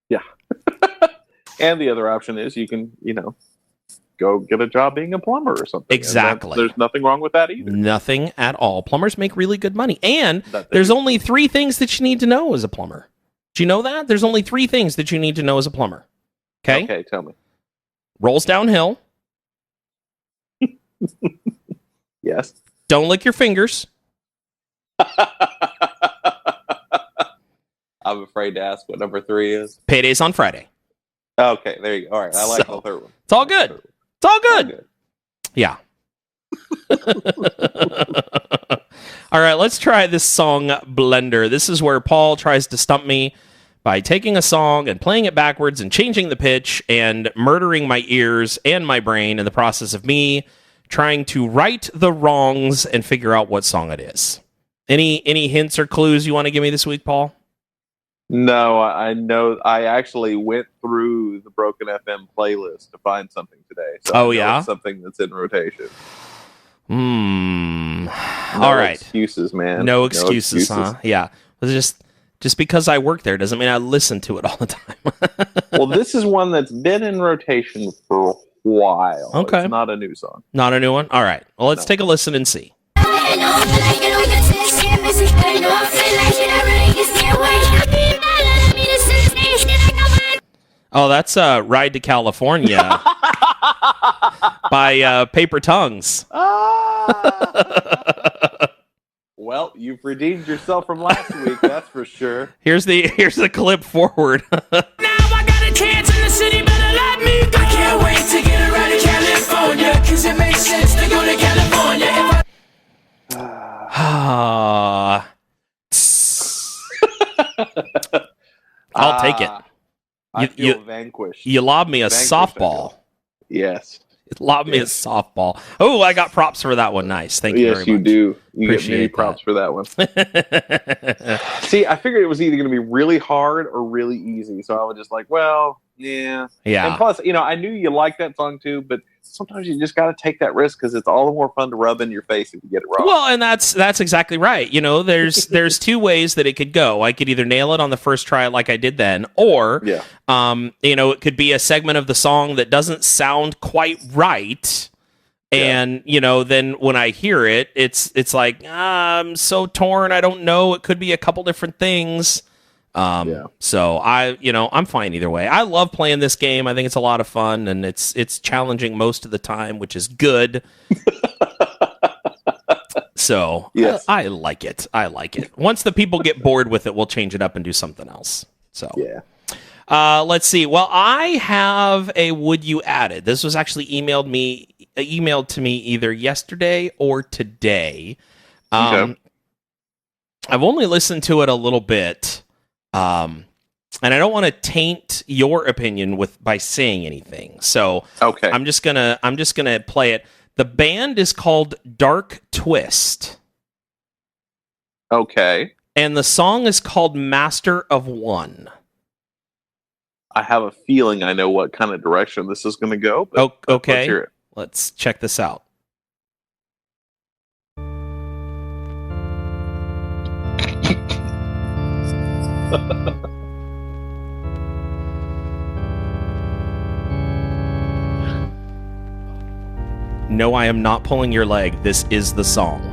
Yeah. And the other option is you can, go get a job being a plumber or something. Exactly. There's nothing wrong with that either. Nothing at all. Plumbers make really good money. And there's only 3 things that you need to know as a plumber. Do you know that? There's only 3 things that you need to know as a plumber. Okay? Okay, tell me. Rolls downhill. Yes. Don't lick your fingers. I'm afraid to ask what number 3 is. Payday's on Friday. Okay, there you go. All right, I like the third one. It's all good. It's all good. Yeah. All right, let's try this song Blender. This is where Paul tries to stump me by taking a song and playing it backwards and changing the pitch and murdering my ears and my brain in the process of me trying to right the wrongs and figure out what song it is. Any hints or clues you want to give me this week, Paul? No, I know. I actually went through the Broken FM playlist to find something today. So Oh, I know yeah? it's something that's in rotation. All right. Excuses, man. No excuses, huh? Yeah. It's just because I work there doesn't mean I listen to it all the time. Well, this is one that's been in rotation for a while. Okay. It's not a new song. Not a new one? All right. Well, let's take a listen and see. Oh, that's Ride to California by Paper Tongues. Well, you've redeemed yourself from last week, that's for sure. Here's the clip forward. Now I got a chance in the city, better let me go. I can't wait to get around to California, cause it makes sense to go to California. I'll take it. I feel vanquished. You lobbed me a Vanquished, softball. Yes. Lobbed me a softball. Oh, I got props for that one. Nice. Thank you very much. Yes, you do. You Appreciate get many props for that one. See, I figured it was either going to be really hard or really easy. So I was just like, well, yeah. Yeah. And plus, I knew you liked that song too, but sometimes you just got to take that risk because it's all the more fun to rub in your face if you get it wrong. Well, and that's exactly right. There's 2 ways that it could go. I could either nail it on the first try like I did then, or it could be a segment of the song that doesn't sound quite right. And then when I hear it, it's like I'm so torn. I don't know. It could be a couple different things. So I'm fine either way. I love playing this game. I think it's a lot of fun, and it's challenging most of the time, which is good. So yes. I like it. I like it. Once the people get bored with it, we'll change it up and do something else. So yeah. Let's see. Well, I have a Would You Added. This was actually emailed to me either yesterday or today. Okay. I've only listened to it a little bit. And I don't want to taint your opinion by saying anything. So okay. I'm just gonna play it. The band is called Dark Twist. Okay. And the song is called Master of One. I have a feeling I know what kind of direction this is going to go. But okay. Let's hear it. Let's check this out. No, I am not pulling your leg. This is the song.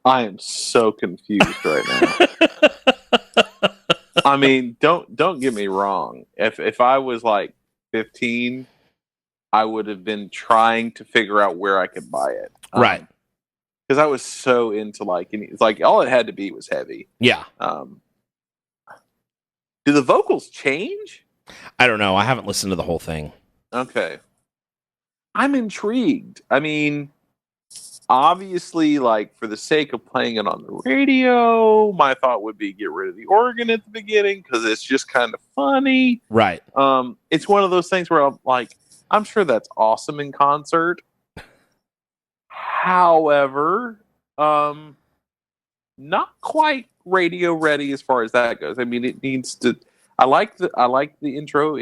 I am so confused right now. I mean, don't get me wrong. If I was like 15, I would have been trying to figure out where I could buy it. Right. Because I was so into it's like all it had to be was heavy. Yeah. Do the vocals change? I don't know. I haven't listened to the whole thing. Okay. I'm intrigued. I mean, obviously, like, for the sake of playing it on the radio, my thought would be get rid of the organ at the beginning because it's just kind of funny. Right. It's one of those things where I'm sure that's awesome in concert. However, not quite radio ready as far as that goes. I mean, it needs to. I like the intro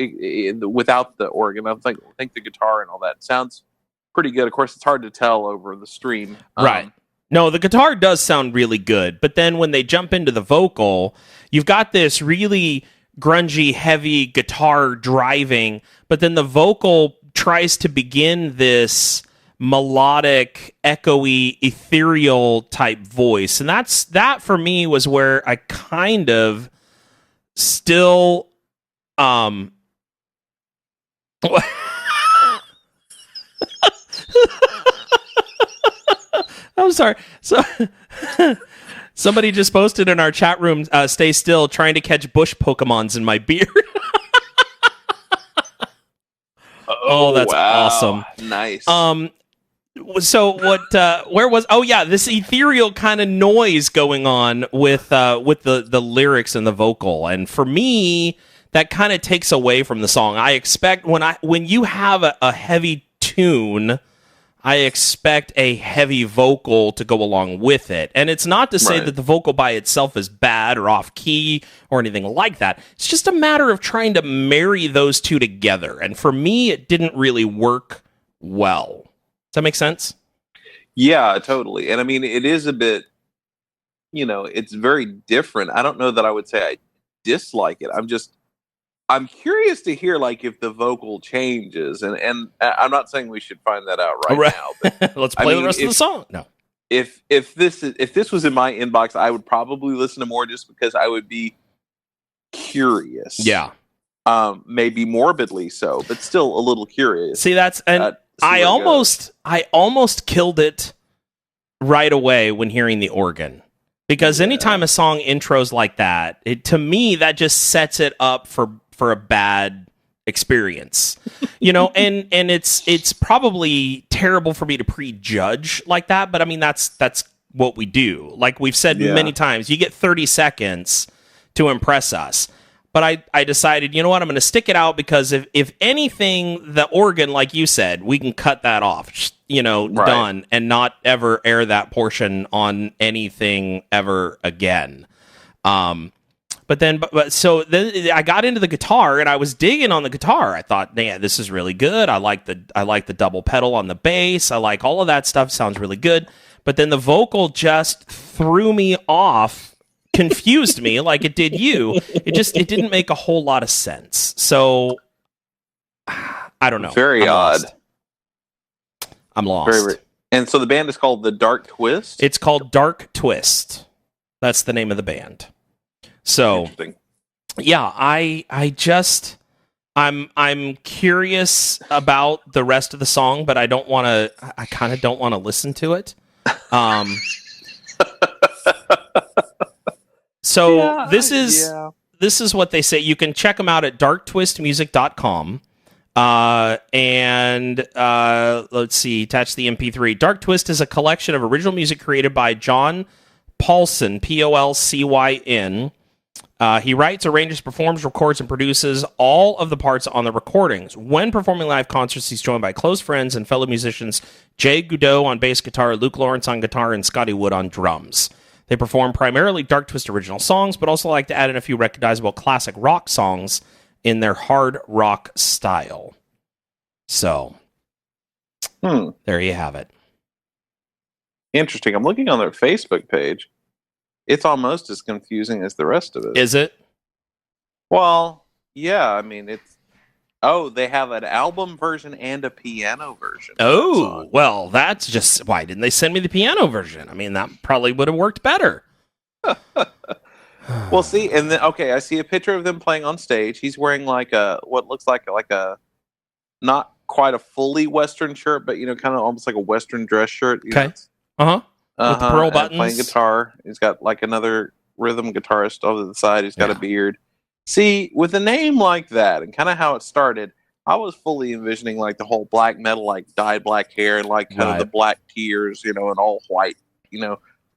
without the organ. I think the guitar and all that sounds pretty good. Of course, it's hard to tell over the stream. Right. No, the guitar does sound really good, but then when they jump into the vocal, you've got this really grungy, heavy guitar driving, but then the vocal tries to begin this melodic, echoey, ethereal type voice. And that for me was where I kind of still I'm sorry. So somebody just posted in our chat room, stay still, trying to catch bush Pokemons in my beard. Oh, that's awesome. Nice. So what? Where was? Oh yeah, this ethereal kind of noise going on with the lyrics and the vocal, and for me, that kind of takes away from the song. I expect when you have a heavy tune, I expect a heavy vocal to go along with it, and it's not to say that the vocal by itself is bad or off key or anything like that. It's just a matter of trying to marry those two together, and for me, it didn't really work well. Does that make sense? Yeah, totally. And I mean, it is a bit, it's very different. I don't know that I would say I dislike it. I'm curious to hear like if the vocal changes, and I'm not saying we should find that out right now. But let's play the rest of the song. No, if this was in my inbox, I would probably listen to more just because I would be curious. Yeah, maybe morbidly so, but still a little curious. See, I almost killed it right away when hearing the organ. Because anytime a song intros like that, to me, that just sets it up for a bad experience. And it's probably terrible for me to prejudge like that, but I mean, that's what we do. Like we've said many times, you get 30 seconds to impress us. But I decided, you know what, I'm going to stick it out because if anything, the organ, like you said, we can cut that off, done, and not ever air that portion on anything ever again. But then I got into the guitar and I was digging on the guitar. I thought, man, this is really good. I like the double pedal on the bass. I like all of that stuff. Sounds really good. But then the vocal just threw me off. Confused me like it did you. It didn't make a whole lot of sense. So I don't know. Very odd. I'm lost. And so the band is called The Dark Twist? It's called Dark Twist. That's the name of the band. So yeah, I'm curious about the rest of the song, but I kind of don't want to listen to it. So this is what they say. You can check them out at darktwistmusic.com. And let's see, attach the MP3. Dark Twist is a collection of original music created by John Paulson, Polcyn. He writes, arranges, performs, records, and produces all of the parts on the recordings. When performing live concerts, he's joined by close friends and fellow musicians Jay Goudot on bass guitar, Luke Lawrence on guitar, and Scotty Wood on drums. They perform primarily Dark Twist original songs, but also like to add in a few recognizable classic rock songs in their hard rock style. So, there you have it. Interesting. I'm looking on their Facebook page. It's almost as confusing as the rest of it. Is it? Well, yeah. I mean, it's. Oh, they have an album version and a piano version. Oh, well, that's just why didn't they send me the piano version? I mean, that probably would have worked better. Well, see, and then okay, I see a picture of them playing on stage. He's wearing like a what looks like a not quite a fully Western shirt, but kind of almost like a Western dress shirt. Okay. With the pearl buttons. Playing guitar. He's got like another rhythm guitarist over the side. He's got a beard. See, with a name like that and kind of how it started, I was fully envisioning like the whole black metal, like dyed black hair and like kind of the black tears, and all white,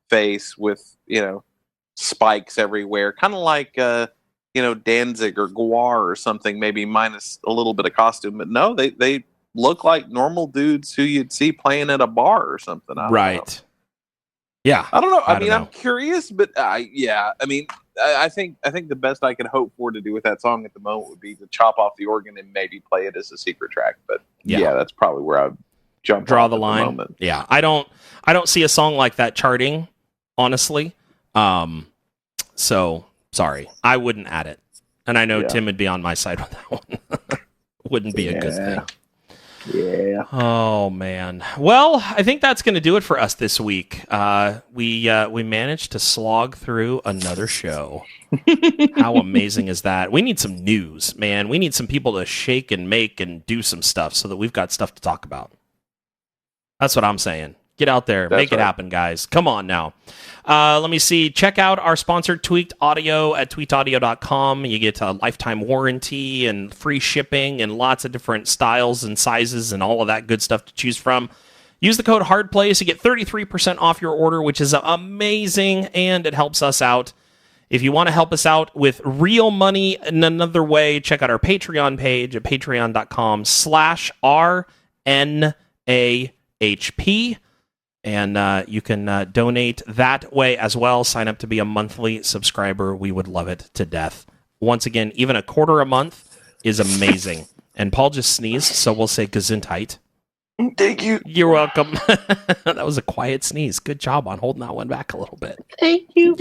face with, spikes everywhere. Kind of like, Danzig or Guar or something, maybe minus a little bit of costume. But no, they look like normal dudes who you'd see playing at a bar or something. I don't know. Yeah. I don't know. I mean, know. I'm curious, but I mean, I think the best I could hope for to do with that song at the moment would be to chop off the organ and maybe play it as a secret track. But yeah that's probably where I would draw the line. Yeah, I don't see a song like that charting, honestly. So sorry, I wouldn't add it, and I know Tim would be on my side with that one. Wouldn't be a good thing. Yeah. Oh man. Well, I think that's going to do it for us this week. We managed to slog through another show. How amazing is that? We need some news, man. We need some people to shake and make and do some stuff so that we've got stuff to talk about. That's what I'm saying. Get out there, make it happen, guys. Come on now. Let me see. Check out our sponsor, Tweaked Audio, at tweakedaudio.com. You get a lifetime warranty and free shipping and lots of different styles and sizes and all of that good stuff to choose from. Use the code HARDPLAYS to get 33% off your order, which is amazing, and it helps us out. If you want to help us out with real money in another way, check out our Patreon page at patreon.com/RNAHP. And you can donate that way as well. Sign up to be a monthly subscriber. We would love it to death. Once again, even a quarter a month is amazing. And Paul just sneezed, so we'll say gesundheit. Thank you. You're welcome. That was a quiet sneeze. Good job on holding that one back a little bit. Thank you.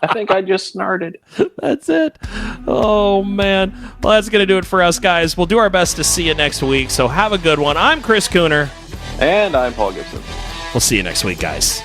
I think I just snarted. That's it. Oh, man. Well, that's going to do it for us, guys. We'll do our best to see you next week, so have a good one. I'm Chris Cooner. And I'm Paul Gibson. We'll see you next week, guys.